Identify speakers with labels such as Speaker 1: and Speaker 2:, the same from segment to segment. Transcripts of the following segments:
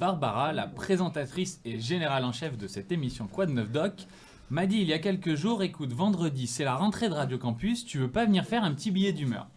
Speaker 1: Barbara, la présentatrice et générale en chef de cette émission Quoi de neuf doc, m'a dit il y a quelques jours, écoute, vendredi, c'est la rentrée de Radio Campus, tu veux pas venir faire un petit billet d'humeur?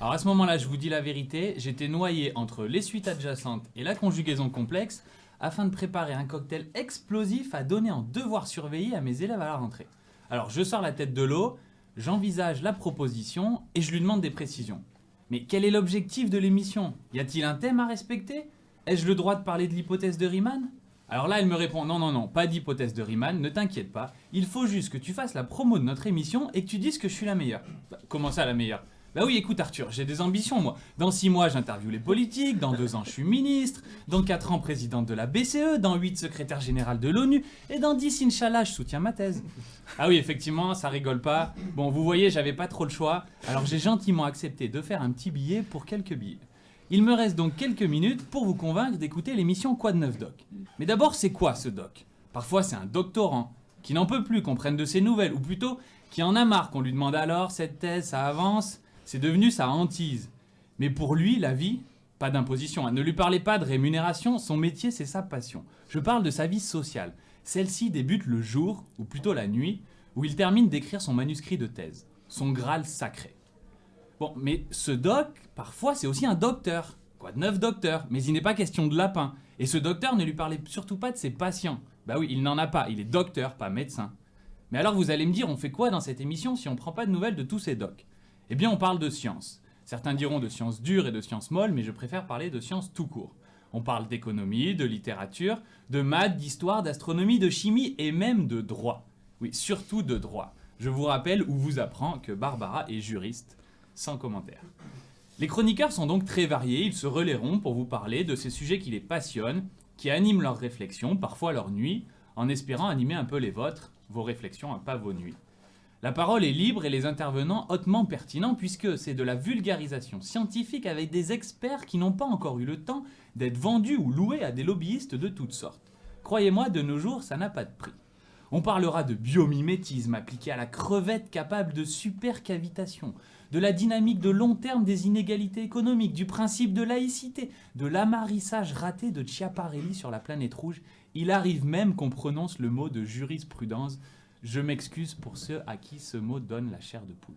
Speaker 1: Alors à ce moment-là, je vous dis la vérité, j'étais noyé entre les suites adjacentes et la conjugaison complexe afin de préparer un cocktail explosif à donner en devoir surveillé à mes élèves à la rentrée. Alors je sors la tête de l'eau, j'envisage la proposition et je lui demande des précisions. Mais quel est l'objectif de l'émission? Y a-t-il un thème à respecter? Ai-je le droit de parler de l'hypothèse de Riemann? Alors là, elle me répond non, pas d'hypothèse de Riemann, ne t'inquiète pas, il faut juste que tu fasses la promo de notre émission et que tu dises que je suis la meilleure. Comment ça la meilleure? Bah oui, écoute Arthur, j'ai des ambitions moi. Dans 6 mois, j'interviewe les politiques, dans 2 ans, je suis ministre, dans 4 ans, présidente de la BCE, dans 8, secrétaire général de l'ONU, et dans 10, Inch'Allah, je soutiens ma thèse. Ah oui, effectivement, ça rigole pas. Bon, vous voyez, j'avais pas trop le choix, alors j'ai gentiment accepté de faire un petit billet pour quelques billets. Il me reste donc quelques minutes pour vous convaincre d'écouter l'émission Quoi de neuf doc. Mais d'abord, c'est quoi ce doc? Parfois, c'est un doctorant qui n'en peut plus qu'on prenne de ses nouvelles, ou plutôt qui en a marre qu'on lui demande alors, cette thèse, ça avance? C'est devenu sa hantise. Mais pour lui, la vie, pas d'imposition. Ne lui parlez pas de rémunération, son métier, c'est sa passion. Je parle de sa vie sociale. Celle-ci débute le jour, ou plutôt la nuit, où il termine d'écrire son manuscrit de thèse, son Graal sacré. Bon, mais ce doc, parfois, c'est aussi un docteur. Quoi de neuf docteur? Mais il n'est pas question de lapin. Et ce docteur ne lui parlait surtout pas de ses patients. Bah oui, il n'en a pas, il est docteur, pas médecin. Mais alors vous allez me dire, on fait quoi dans cette émission si on ne prend pas de nouvelles de tous ces docs? Eh bien, on parle de sciences. Certains diront de sciences dures et de sciences molles, mais je préfère parler de sciences tout court. On parle d'économie, de littérature, de maths, d'histoire, d'astronomie, de chimie et même de droit. Oui, surtout de droit. Je vous rappelle ou vous apprends que Barbara est juriste, sans commentaire. Les chroniqueurs sont donc très variés, ils se relaieront pour vous parler de ces sujets qui les passionnent, qui animent leurs réflexions, parfois leurs nuits, en espérant animer un peu les vôtres, vos réflexions, pas vos nuits. La parole est libre et les intervenants hautement pertinents puisque c'est de la vulgarisation scientifique avec des experts qui n'ont pas encore eu le temps d'être vendus ou loués à des lobbyistes de toutes sortes. Croyez-moi, de nos jours, ça n'a pas de prix. On parlera de biomimétisme appliqué à la crevette capable de supercavitation, de la dynamique de long terme des inégalités économiques, du principe de laïcité, de l'amarrissage raté de Schiaparelli sur la planète rouge. Il arrive même qu'on prononce le mot de jurisprudence. Je m'excuse pour ceux à qui ce mot donne la chair de poule.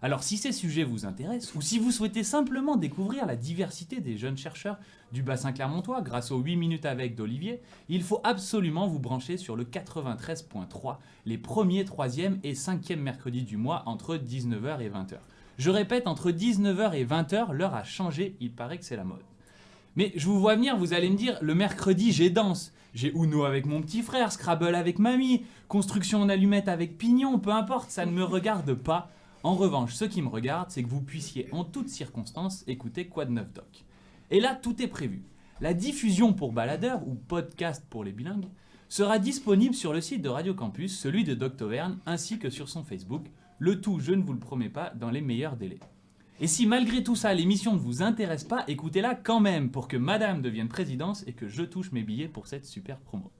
Speaker 1: Alors si ces sujets vous intéressent, ou si vous souhaitez simplement découvrir la diversité des jeunes chercheurs du bassin clermontois grâce aux 8 minutes avec d'Olivier, il faut absolument vous brancher sur le 93.3 les 1er, 3e et 5e mercredis du mois entre 19h et 20h. Je répète, entre 19h et 20h, l'heure a changé, il paraît que c'est la mode. Mais je vous vois venir, vous allez me dire, le mercredi j'ai danse. J'ai Uno avec mon petit frère, Scrabble avec mamie, construction en allumette avec pignon, peu importe, ça ne me regarde pas. En revanche, ce qui me regarde, c'est que vous puissiez en toutes circonstances écouter Quoi de neuf doc. Et là, tout est prévu. La diffusion pour baladeurs, ou podcast pour les bilingues, sera disponible sur le site de Radio Campus, celui de Doc Tauvergne, ainsi que sur son Facebook. Le tout, je ne vous le promets pas, dans les meilleurs délais. Et si malgré tout ça, l'émission ne vous intéresse pas, écoutez-la quand même pour que madame devienne présidence et que je touche mes billets pour cette super promo.